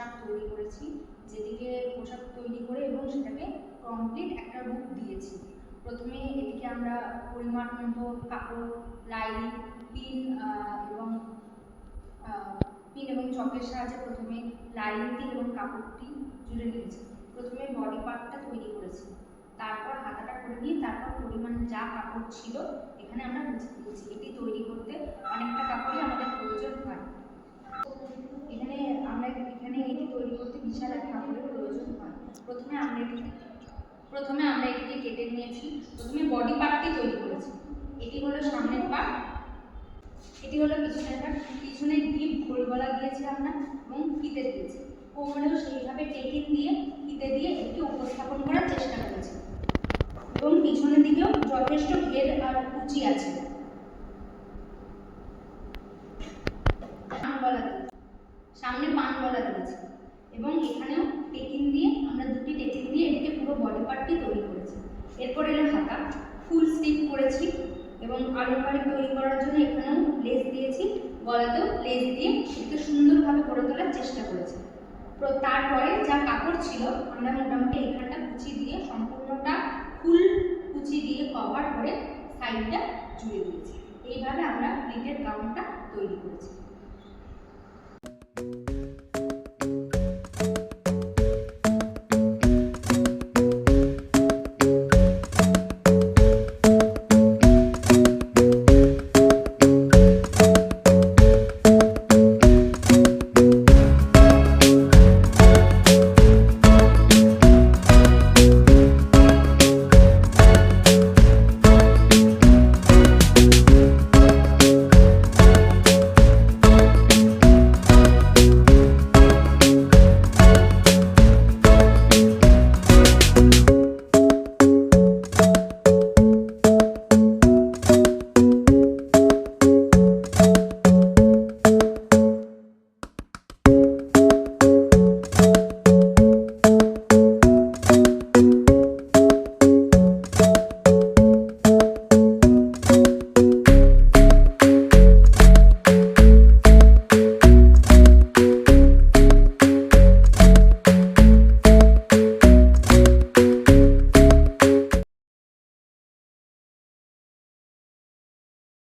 পোশাক তৈরি করেছি, যেটিকে পোশাক তৈরি করে এবং সেটাকে কমপ্লিট একটা রূপ দিয়েছি। প্রথমে এটিকে আমরা পরিমাণ মতো কাপড়, লাইন, পিন এবং চকের সাহায্যে প্রথমে লাইনটি এবং কাপড়টি জুড়ে নিয়েছি। প্রথমে বডি পার্টটা তৈরি করেছি, তারপর হাতাটা করে নিয়ে তারপর পরিমাণ যা কাপড় ছিল এখানে আমরা মুছে দিয়েছি। এটি তৈরি করতে অনেকটা কাপড়ই আমাদের প্রয়োজন হয়। এখানে এটি তৈরি করতে বিশাল এক কাপড়ের প্রয়োজন হয়। প্রথমে আমরা এটিকে কেটে নিয়েছি। প্রথমে বডি পার্টটি তৈরি করেছি। এটি হলো সামনের পার্ট, এটি হলো পিছনের পার্ট। পিছনে ডিপ গোল গলা দিয়েছি আমরা এবং ফিতে দিয়েছি। কোমরেও সেইভাবে টেকিং দিয়ে ফিতে দিয়ে এটি উপস্থাপন করার চেষ্টা করেছি এবং পিছনের দিকেও যথেষ্ট ঘের আর কুচি আছে। সামনে পান গলা দিয়েছি এবং এখানেও টেকিং দিয়ে আমরা দুটি টেকিং দিয়ে এটিকে পুরো বডি পার্টটি তৈরি করেছি। এরপর এলো হাতা, ফুল স্টিচ করেছি এবং আলংকারিক তৈরি করার জন্য এখানেও লেস দিয়েছি, গলাতেও লেস দিয়ে এটিকে সুন্দরভাবে করে তোলার চেষ্টা করেছি। তারপরে যা কাপড় ছিল আমরা মোটামুটি এখানটা কুচি দিয়ে সম্পূর্ণটা ফুল কুচি দিয়ে কভার করে সাইডটা জুড়ে দিয়েছি। এইভাবে আমরা প্লিটের গাউনটা তৈরি করেছি।